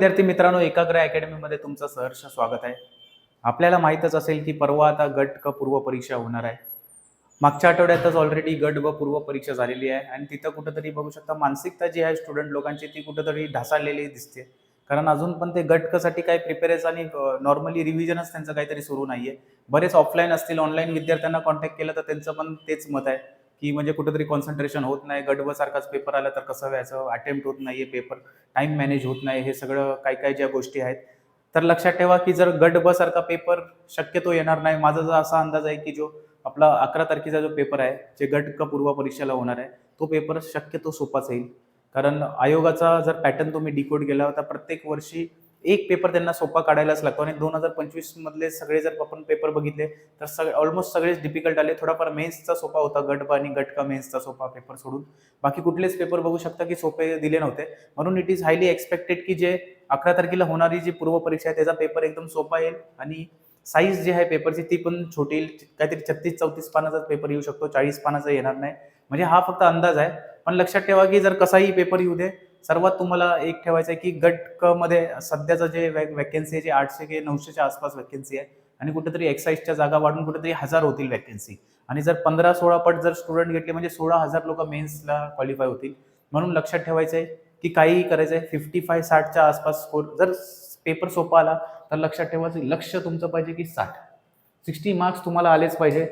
विद्यार्थी मित्रांनो, एकाग्र अकॅडमीमध्ये तुमचं सहर्ष स्वागत आहे. आपल्याला माहीतच असेल की परवा आता गट क पूर्व परीक्षा होणार आहे. मागच्या आठवड्यातच ऑलरेडी गट व पूर्व परीक्षा झालेली आहे आणि तिथं कुठेतरी बघू शकता मानसिकता जी आहे स्टुडंट लोकांची ती कुठेतरी ढासळलेली दिसते. कारण अजून पण ते गट क साठी काही प्रिपेरेशन आणि नॉर्मली रिव्हिजनच त्यांचं काहीतरी सुरू नाहीये. बरेच ऑफलाईन असतील, ऑनलाईन विद्यार्थ्यांना कॉन्टॅक्ट केलं तर त्यांचं पण तेच मत आहे की म्हणजे कुठेतरी कॉन्सन्ट्रेशन होत नाही. गट ब सारखाच पेपर आला तर कसं व्हायचं, अटेम्प्ट होत नाहीये पेपर, टाइम मॅनेज होत नाही, हे सगळं काय काय ज्या गोष्टी आहेत. तर लक्षात ठेवा की जर गट ब सारखा पेपर शक्यतो येणार नाही. माझा जो असा अंदाज आहे की जो आपला 11 तारखेचा जो पेपर आहे, जे गट क पूर्व परीक्षेला होणार आहे, तो पेपर शक्यतो सोपाच येईल. कारण आयोगाचा जर पॅटर्न तुम्ही डिकोड केला तर प्रत्येक वर्षी एक पेपर त्यांना सोपा काढायलाच लागतो आणि 2025 मधले सगळे जर आपण पेपर बघितले तर ऑलमोस्ट सगळेच डिफिकल्ट आले. थोडाफार मेन्सचा सोपा होता गट ब आणि गट क मेन्सचा सोपा पेपर सोडून. बाकी कुठलेच पेपर बघू शकता की सोपे दिले नव्हते. म्हणून इट इज हायली एक्सपेक्टेड की जे 11 तारखेला होणारी जी पूर्व परीक्षा आहे त्याचा पेपर एकदम सोपा येईल आणि साईज जी आहे पेपरची ती पण छोटी येईल. काहीतरी 36-34 पानाचाच पेपर येऊ शकतो, 40 पानाचा येणार नाही. म्हणजे हा फक्त अंदाज आहे. पण लक्षात ठेवा की जर कसाही पेपर येऊ दे, सर्वात तुम्हाला एक ठेवायचं आहे की गट क मध्ये सध्याचं जे वॅकन्सी आहे जे 800 की 900च्या आसपास वॅकन्सी आहे आणि कुठेतरी एक्साईजच्या जागा वाढून कुठेतरी 1000 होतील वॅकन्सी आणि जर 15-16 पट जर स्टुडंट घेतले म्हणजे 16,000 लोक मेन्सला क्वालिफाय होतील. म्हणून लक्षात ठेवायचं आहे की काहीही करायचं आहे. 55-60च्या आसपास स्कोर जर पेपर सोपा आला तर लक्षात ठेवायचं लक्ष तुमचं पाहिजे की 60 मार्क्स तुम्हाला आलेच पाहिजे.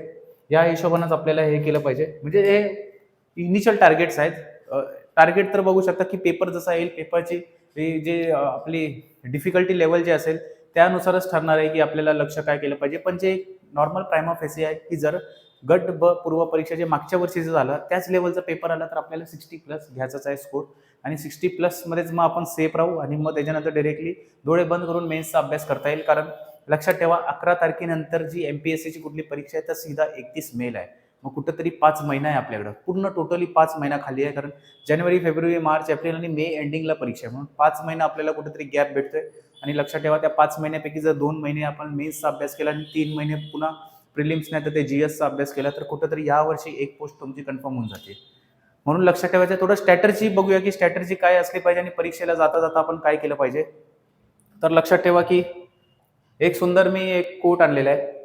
या हिशोबानेच आपल्याला हे केलं पाहिजे. म्हणजे हे इनिशियल टार्गेट्स आहेत. टार्गेट तर बघू शकता की पेपर जसा येईल पेपरची जे आपली डिफिकल्टी लेवल जे असेल त्यानुसारच ठरणार आहे की आपल्याला लक्ष काय केलं पाहिजे. पण जे नॉर्मल प्रायमा फेसी आहे की जर गट ब पूर्व परीक्षा जे मागच्या वर्षीचं झालं त्याच लेवलचा पेपर आला तर आपल्याला 60+ घ्यायचाच आहे स्कोर आणि 60+ मध्येच मग आपण सेफ राहू आणि मग त्याच्यानंतर डायरेक्टली डोळे बंद करून मेन्सचा अभ्यास करता येईल. कारण लक्षात ठेवा 11 तारखेनंतर जी एमपीएससीची कुठली परीक्षा आहे तर सीधा 31 मेला आहे. मग कुठंतरी 5 महिना आहे आपल्याकडं, पूर्ण टोटली 5 महिना खाली आहे. कारण जानेवारी, फेब्रुवारी, मार्च, एप्रिल आणि मे एंडिंगला परीक्षा आहे. म्हणून 5 महिना आपल्याला कुठेतरी गॅप भेटतोय आणि लक्षात ठेवा त्या 5 महिन्यापैकी जर 2 महिने आपण मेन्सचा अभ्यास केला आणि 3 महिने पुन्हा प्रिलिम्स नाही तर ते जीएसचा अभ्यास केला तर कुठेतरी यावर्षी एक पोस्ट तुमची कन्फर्म होऊन जाते. म्हणून लक्षात ठेवायचं थोडं स्ट्रॅटर्जी बघूया की स्ट्रॅटर्जी काय असली पाहिजे आणि परीक्षेला जाता जाता आपण काय केलं पाहिजे. तर लक्षात ठेवा की एक सुंदर मी एक कोट आणलेला आहे,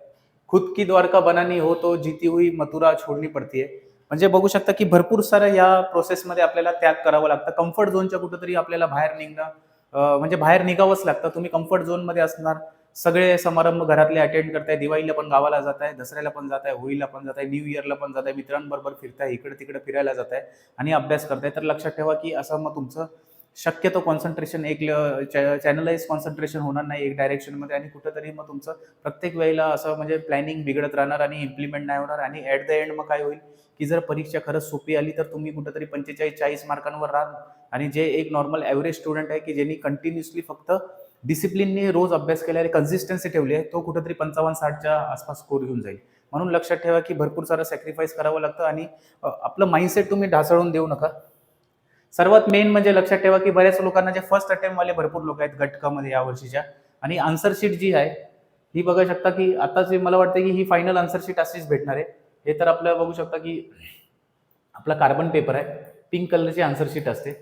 खुद की द्वारका बनानी हो तो जीती हुई मथुरा छोडनी पडती है. म्हणजे बघू शकता की भरपूर सारं या प्रोसेसमध्ये आपल्याला त्याग करावं लागतं. कम्फर्ट झोनच्या कुठेतरी आपल्याला बाहेर निघणं म्हणजे बाहेर निघावंच लागतं. तुम्ही कम्फर्ट झोनमध्ये असणार, सगळे समारंभ घरातले अटेंड करताय, दिवाळीला पण गावाला जाताय, दसऱ्याला पण जाताय, होळीला पण जाताय, न्यू इयरला पण जाताय, मित्रांबरोबर फिरताय, इकडे तिकडे फिरायला जाताय आणि अभ्यास करताय. तर लक्षात ठेवा की असं मग तुमचं शक्यतो कॉन्सन्ट्रेशन एक चॅनलाइज कॉन्सन्ट्रेशन होणार नाही एक डायरेक्शनमध्ये आणि कुठेतरी मग तुमचं प्रत्येक वेळेला असं म्हणजे प्लॅनिंग बिघडत राहणार आणि इम्प्लिमेंट नाही होणार आणि ॲट द एंड मग काय होईल की जर परीक्षा खरंच सोपी आली तर तुम्ही कुठेतरी 45-40 मार्कांवर राहाल आणि जे एक नॉर्मल ॲव्हरेज स्टुडंट आहे की ज्यांनी कंटिन्युअसली फक्त डिसिप्लिनने रोज अभ्यास केला आहे, कन्सिस्टन्सी ठेवली आहे, तो कुठेतरी 55-60च्या आसपास स्कोर घेऊन जाईल. म्हणून लक्षात ठेवा की भरपूर सारं सॅक्रिफाईस करावं लागतं आणि आपलं माइंडसेट तुम्ही ढासळून देऊ नका. सर्वात मेन म्हणजे लक्षात ठेवा की बऱ्याच लोकांना जे फर्स्ट अटेम्प्ट वाले भरपूर लोक आहेत घटकामध्ये या वर्षीच्या आणि आन्सर शीट जी आहे ही बघू शकता की आताची मला वाटतं की ही फायनल आन्सर शीट अशीच भेटणार आहे. हे तर आपल्याला बघू शकता की आपला कार्बन पेपर आहे, पिंक कलरची आन्सर शीट असते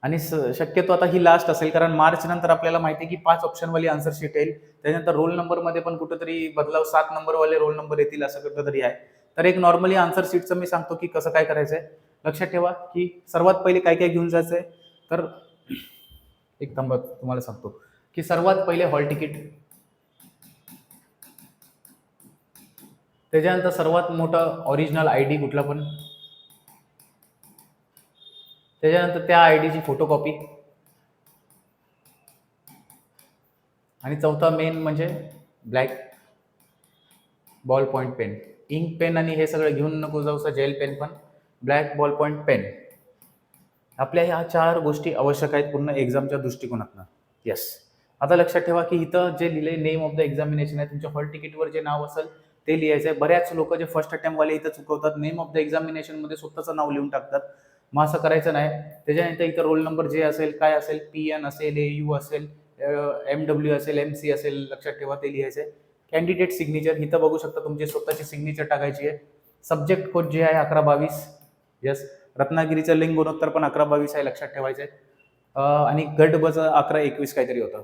आणि शक्यतो आता ही लास्ट असेल कारण मार्च नंतर आपल्याला माहिती आहे की 5 ऑप्शनवाली आन्सर शीट येईल. त्यानंतर रोल नंबरमध्ये पण कुठेतरी बदलाव 7 नंबरवाले रोल नंबर येतील असं कुठेतरी आहे. तर एक नॉर्मली आन्सर शीटचं मी सांगतो की कसं काय करायचंय. लक्षात ठेवा की सर्वात पहिले काय काय घेऊन जायचंय. तर एक तुम्हाला सांगतो की सर्वात पहिले हॉल तिकीट, त्याच्यानंतर सर्वात मोठं ओरिजिनल आयडी कुठला पण, त्याच्यानंतर त्या आयडीची फोटोकॉपी आणि चौथा मेन म्हणजे black ball point pen, ink pen आणि हे सगळं घेऊन नको जाऊसा, जेल पेन पण, ब्लॅक बॉल पॉइंट पेन. आपल्या ह्या 4 गोष्टी आवश्यक आहेत पूर्ण एक्झामच्या दृष्टिकोनातून. येस. आता लक्षात ठेवा की इथं जे लिहिले नेम ऑफ द एक्झामिनेशन आहे, तुमच्या हॉल तिकीटवर जे नाव असेल ते लिहायचं आहे. बऱ्याच लोक जे फर्स्ट अटेम्प्ट वाले इथं चुकवतात, नेम ऑफ द एक्झामिनेशन मध्ये स्वतःचं नाव लिहून टाकतात. मग असं करायचं नाही. त्याच्यानंतर इथं रोल नंबर जे असेल, काय असेल, PN असेल, AU असेल, MW असेल, MC असेल, लक्षात ठेवा ते लिहायचं आहे. कॅन्डिडेट सिग्नेचर इथं बघू शकता तुमची स्वतःची सिग्नेचर टाकायची आहे. सब्जेक्ट कोड जे आहे 11-22. येस. रत्नागिरीचं लिंग गुणोत्तर पण 11-22 आहे, लक्षात ठेवायचं आहे. आणि गट बचं 11-21 काहीतरी होतं.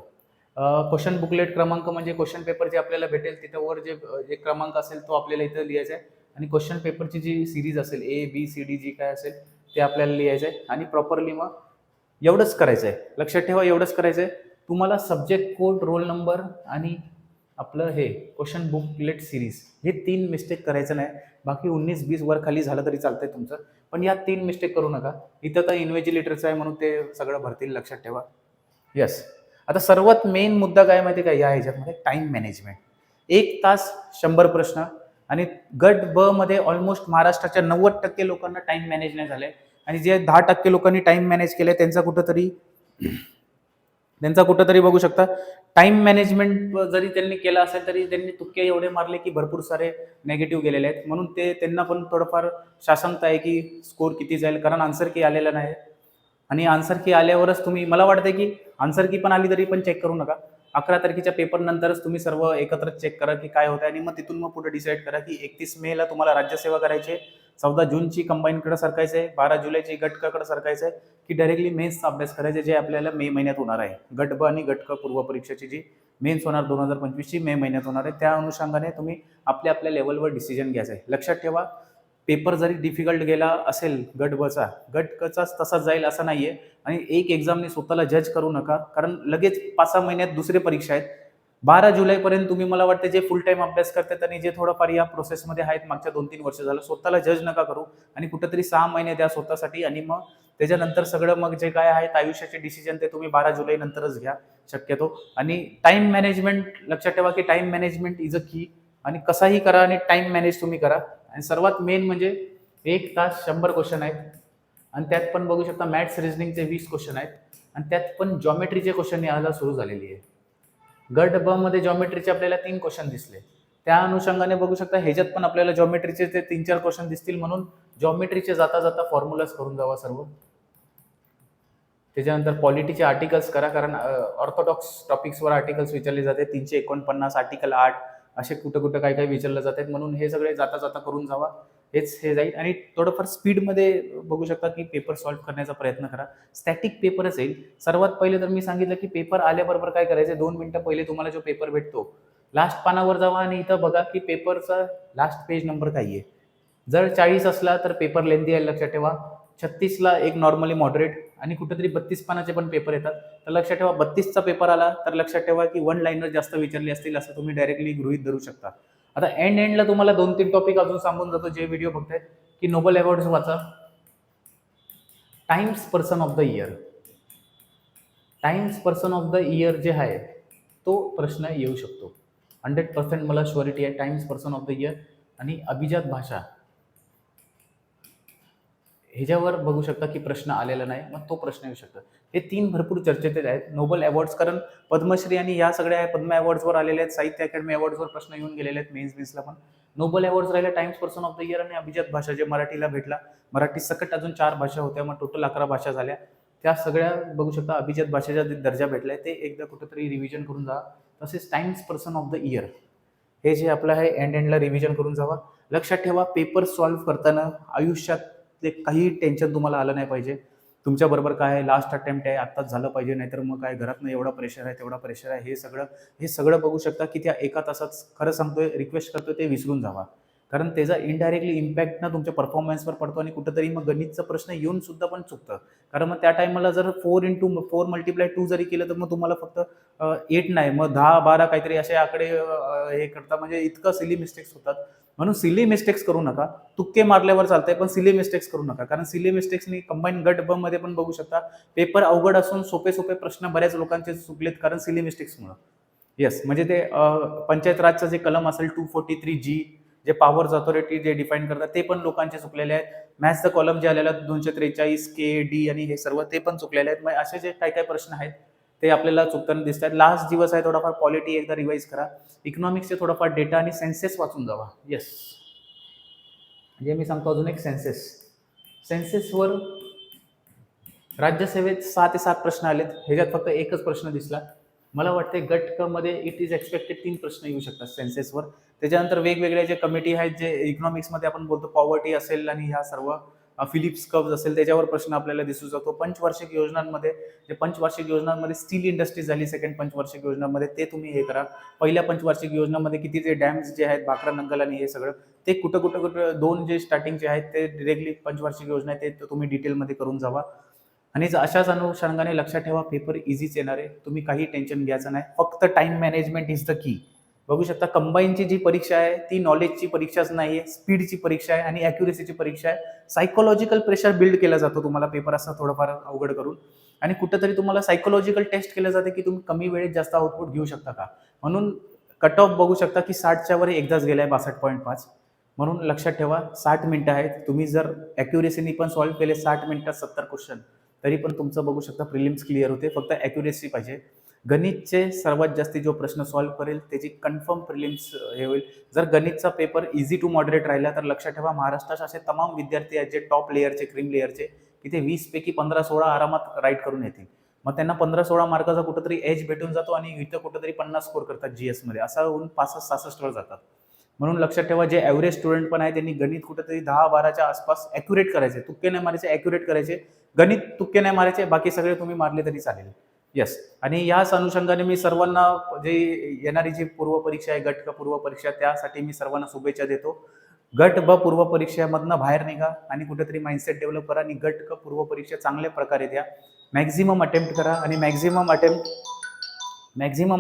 क्वेश्चन बुकलेट क्रमांक म्हणजे क्वेश्चन पेपर जे आपल्याला भेटेल तिथं वर जे क्रमांक असेल तो आपल्याला इथं लिहायचा आहे आणि क्वेश्चन पेपरची जी सिरीज असेल A, B, C, D जी काय असेल ते आपल्याला लिहायचं आहे आणि प्रॉपरली मग एवढंच करायचं आहे. लक्षात ठेवा एवढंच करायचं आहे. तुम्हाला सब्जेक्ट कोड, रोल नंबर आणि आपलं हे क्वेश्चन बुकलेट सिरीज हे 3 मिस्टेक करायचं नाही. बाकी 19-20 वर खाली झालं तरी चालतंय तुमचं. पण या 3 मिस्टेक करू नका. इथं तर इन्व्हिजिलेटरचं आहे म्हणून ते सगळं भरतील, लक्षात ठेवा. येस. आता सर्वात मेन मुद्दा काय माहिती आहे का या ह्याच्यामध्ये? Time management. 1 तास 100 प्रश्न आणि गट ब मध्ये ऑलमोस्ट महाराष्ट्राच्या 90% लोकांना टाईम मॅनेज नाही झालंय आणि जे 10% लोकांनी टाईम मॅनेज केलंय त्यांचा कुठंतरी बघू शकता टाइम मॅनेजमेंट जरी त्यांनी केलं असेल तरी त्यांनी तुक्के एवढे मारले की भरपूर सारे नेगेटिव्ह गेलेले आहेत. म्हणून ते त्यांना पण थोडंफार साशंकता आहे की स्कोर किती जाईल, कारण आन्सर की आलेला नाही आणि आन्सर की आल्यावरच तुम्ही, मला वाटतं की आन्सर की पण आली तरी पण चेक करू नका. 11 तारखेच्या पेपर नंतरच तुम्ही सर्व एकत्र चेक करा की काय होतं आणि मग तिथून मग पुढे डिसाईड करा की 31 मे ला तुम्हाला राज्यसेवा करायची आहे, 14 जूनची कंबाईनकडे सरकायचं आहे, 12 जुलैची गटकडे सरकायचं आहे की डायरेक्टली मेन्सचा अभ्यास करायचा जे आपल्याला मे महिन्यात होणार आहे. गट ब आणि गट क पूर्व परीक्षेची जी मेन्स होणार 2025 ची मे महिन्यात होणार आहे, त्या अनुषंगाने तुम्ही आपल्या आपल्या लेवलवर डिसिजन घ्यायचं आहे. लक्षात ठेवा पेपर जरी डिफिकल्ट गेला असेल गट बचा, गट कचाच तसाच जाईल असं नाहीये आणि एक एक्झामने स्वतःला जज करू नका, कारण लगेच 5-6 महिन्यात दुसरी परीक्षा आहेत. 12 जुलैपर्यंत तुम्ही, मला वाटतं जे फुल टाइम अभ्यास करतात आणि जे थोडंफार या प्रोसेसमध्ये आहेत मागच्या 2-3 वर्ष झालं, स्वतःला जज नका करू आणि कुठेतरी 6 महिने द्या स्वतःसाठी आणि मग त्याच्यानंतर सगळं मग जे काय आहेत आयुष्याचे डिसिजन ते तुम्ही 12 जुलै नंतरच घ्या शक्यतो. आणि टाइम मॅनेजमेंट लक्षात ठेवा की टाइम मॅनेजमेंट इज अ की आणि कसाही करा आणि टाइम मॅनेज तुम्ही करा. आणि सर्वात मेन म्हणजे 1 तास 100 क्वेश्चन आहेत आणि त्यात पण बघू शकता मॅथ्स रिझनिंगचे 20 क्वेश्चन आहेत आणि त्यात पण जॉमेट्रीचे क्वेश्चन यायला सुरू झालेली आहे. गट ब मध्ये जॉमेट्रीचे आपल्याला 3 क्वेश्चन दिसले, त्या अनुषंगाने बघू शकता ह्याच्यात पण आपल्याला जॉमेट्रीचे ते 3-4 क्वेश्चन दिसतील, म्हणून जॉमेट्रीचे जाता जाता फॉर्म्युलाज करून जावा सर्व. त्याच्यानंतर पॉलिटीचे आर्टिकल्स करा, कारण ऑर्थोडॉक्स टॉपिक्सवर आर्टिकल्स विचारले जाते, 349 आर्टिकल 8 असे कुठं कुठं काय काय विचारले जातात, म्हणून हे सगळे जाता जाता करून जावा. हेच हे जाईल आणि थोडंफार स्पीडमध्ये बघू शकता की पेपर सॉल्व्ह करण्याचा प्रयत्न करा. स्टॅटिक पेपरच येईल. सर्वात पहिले तर मी सांगितलं की पेपर आल्याबरोबर काय करायचं, 2 मिनिटं पहिले तुम्हाला जो पेपर भेटतो लास्ट पानावर जावा आणि इथं बघा की पेपरचा लास्ट पेज नंबर काय आहे. जर 40 असला तर पेपर लेंथी आहे, लक्षात ठेवा. 36ला एक नॉर्मली मॉडरेट आणि कुठेतरी 32 पानाचे पण पेपर येतात, तर लक्षात ठेवा 32चा पेपर आला तर लक्षात ठेवा की 1 लाईनर जास्त विचारली असतील असं तुम्ही डायरेक्टली गृहीत धरू शकता. आता एंडला तुम्हाला 2-3 टॉपिक अजून सांगून जातो जे व्हिडिओ बघतायत की नोबल अवॉर्ड्स वाचा. Times person of the year, times person of the year जे आहे तो प्रश्न येऊ शकतो. 100% मला शुअरिटी आहे. Times person of the year आणि अभिजात भाषा ह्याच्यावर बघू शकता की प्रश्न आलेला नाही, मग तो प्रश्न येऊ शकतो. हे 3 भरपूर चर्चेत आहेत. नोबल अवॉर्ड्स, कारण पद्मश्री आणि या सगळ्या पद्म अवॉर्ड्सवर आलेले आहेत, साहित्य अकॅडमी अवॉर्ड्सवर प्रश्न येऊन गेलेले आहेत मेन्सला पण. नोबल अवॉर्ड्स राहिले times person of the year आणि अभिजात भाषा जे मराठीला भेटला. मराठी सकट अजून 4 भाषा होत्या, मग टोटल 11 भाषा झाल्या. त्या सगळ्या बघू शकता अभिजात भाषेचा दर्जा भेटलाय, ते एकदा कुठेतरी रिव्हिजन करून जा. तसेच times person of the year हे जे आपलं आहे एंडला रिव्हिजन करून जावा. लक्षात ठेवा पेपर सॉल्व्ह करताना आयुष्यात ते काही टेन्शन तुम्हाला आलं नाही पाहिजे. तुमच्याबरोबर काय आहे, लास्ट अटेम्प्ट आहे, आत्ताच झालं पाहिजे, नाहीतर मग काय घरातनं एवढा प्रेशर आहे तेवढा प्रेशर आहे, हे सगळं बघू शकता की त्या एका तासात, खरं सांगतोय रिक्वेस्ट करतोय ते विसरून जावा, कारण त्याचा इनडायरेक्टली इम्पॅक्ट ना तुमच्या परफॉर्मन्सवर पडतो आणि कुठेतरी मग गणितचा प्रश्न येऊन सुद्धा पण चुकतं. कारण मग त्या टायमाला जर 4 मल्टिप्लाय 2 जरी केलं तर मग तुम्हाला फक्त 8 नाही मग 10-12 काहीतरी असे आकडे हे करता, म्हणजे इतकं सिली मिस्टेक्स होतात. म्हणून सिली मिस्टेक्स करू नका. तुक्के मारल्यावर चालतंय पण सिली मिस्टेक्स करू नका, कारण सिली मिस्टेक्सनी कंबाईन गट ब मध्ये पण बघू शकता पेपर अवघड असून सोपे प्रश्न बऱ्याच लोकांचे चुकलेत कारण सिली मिस्टेक्समुळे. येस, म्हणजे ते पंचायत राजचं जे कलम असेल 243G जे पॉवर्स ऑथॉरिटी जे डिफाईन करतात ते पण लोकांचे चुकलेले आहेत. मॅथ्सचं कॉलम जे आलेला 243 KD आणि हे सर्व ते पण चुकलेले आहेत. मग असे जे काय काय प्रश्न आहेत ते आपल्याला चुकताना दिसत आहेत. लास्ट दिवस आहे, थोडाफार पॉलिटी एकदा रिवाईज करा. इकॉनॉमिक्सचे थोडाफार डेटा आणि सेन्सेस वाचून जावा. येस, म्हणजे मी सांगतो अजून एक सेन्सेसवर राज्यसेवेत 6 ते 7 प्रश्न आलेत, ह्याच्यात फक्त एकच प्रश्न दिसला. मला वाटते गट क मध्ये इट इज एक्सपेक्टेड 3 प्रश्न येऊ शकतात सेन्सेसवर. त्याच्यानंतर वेगवेगळे जे कमिटी आहेत जे इकॉनॉमिक्समध्ये आपण बोलतो पॉवर्टी असेल आणि ह्या सर्व फिलिप्स कर्व्ह असेल त्याच्यावर प्रश्न आपल्याला दिसू शकतो. पंचवार्षिक योजनांमध्ये जे पंचवार्षिक योजनांमध्ये स्टील इंडस्ट्री झाली, सेकंड पंचवार्षिक योजनांमध्ये ते तुम्ही हे करा. पहिल्या पंचवार्षिक योजनांमध्ये किती जे डॅम्स जे आहेत भाकरा नंगल आणि हे सगळं ते कुठं कुठं कुठं दोन जे स्टार्टिंगचे आहेत ते डिरेक्टली पंचवार्षिक योजना आहे ते तुम्ही डिटेलमध्ये करून जावा. आणि अशाच अनुषंगाने लक्षात ठेवा पेपर इझीच येणार आहे. तुम्ही काही टेन्शन घ्यायचं नाही. फक्त time management is the key. बघू शकता कंबाईनची जी परीक्षा आहे ती नॉलेजची परीक्षाच नाही आहे, स्पीडची परीक्षा आहे आणि ॲक्युरेसीची परीक्षा आहे. सायकोलॉजिकल प्रेशर बिल्ड केला जातो तुम्हाला पेपर असा थोडंफार अवघड करून आणि कुठंतरी तुम्हाला सायकोलॉजिकल टेस्ट केलं जाते की तुम्ही कमी वेळेत जास्त आउटपुट घेऊ शकता का. म्हणून कट ऑफ बघू शकता की 60च्या वर एकदाच गेलाय 62.5. म्हणून लक्षात ठेवा 60 मिनिटं आहेत. तुम्ही जर ॲक्युरेसीनी पण सॉल्व्ह केले 60 मिनिटात 70 क्वेश्चन तरी पण तुमचं बघू शकता प्रिलिम्स क्लिअर होते. फक्त ॲक्युरेसी पाहिजे. गणितचे सर्वात जास्ती जो प्रश्न सॉल्व्ह करेल त्याची कन्फर्म प्रिलिम्स हे होईल. जर गणितचा पेपर इझी टू मॉडरेट राहिला तर लक्षात ठेवा महाराष्ट्रात असे तमाम विद्यार्थी आहेत जे टॉप लेअरचे क्रीम लेअरचे की ते 20 पैकी 15-16 आरामात राईट करून येतील. मग त्यांना 15-16 मार्काचा कुठेतरी एज भेटून जातो आणि इथं कुठेतरी 50 स्कोर करतात GS मध्ये. असं होऊन 65-66 वर जातात. म्हणून लक्षात ठेवा जे ॲव्हरेज स्टुडंट पण आहे त्यांनी गणित कुठेतरी 10-12च्या आसपास ॲक्युरेट करायचे. तुक्के नाही मारायचे, ॲक्युरेट करायचे. गणित तुक्के नाही मारायचे, बाकी सगळे तुम्ही मारले तरी चालेल. येस. आणि याच अनुषंगाने मी सर्वांना जे येणारी जी पूर्व परीक्षा आहे गट क पूर्व परीक्षा त्यासाठी मी सर्वांना शुभेच्छा देतो. गट ब पूर्व परीक्षेमधनं बाहेर निघा आणि कुठेतरी माइंडसेट डेव्हलप करा आणि गट क पूर्व परीक्षा चांगल्या प्रकारे द्या. मॅक्झिमम अटेम्प्ट करा आणि मॅक्झिमम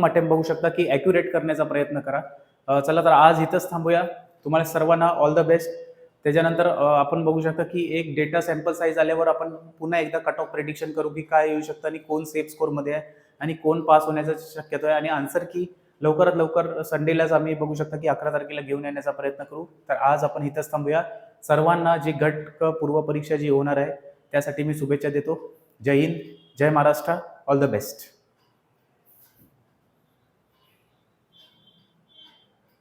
अटेम्प्ट बघू शकता की ॲक्युरेट करण्याचा प्रयत्न करा. चला तर आज इथंच थांबूया. तुम्हाला सर्वांना ऑल द बेस्ट. त्याच्यानंतर आपण बघू शकता की एक डेटा सॅम्पल साईज आल्यावर आपण पुन्हा एकदा कट ऑफ प्रेडिक्शन करू की काय येऊ शकतं आणि कोण सेफ स्कोरमध्ये आहे आणि कोण पास होण्याचा शक्यता आहे आणि आन्सर की लवकरात लवकर संडेलाच आम्ही बघू शकता की 11 तारखेला घेऊन येण्याचा प्रयत्न करू. तर आज आपण इथंच थांबूया. सर्वांना जी गट क पूर्व परीक्षा जी होणार आहे त्यासाठी मी शुभेच्छा देतो. जय हिंद, जय महाराष्ट्र, ऑल द बेस्ट.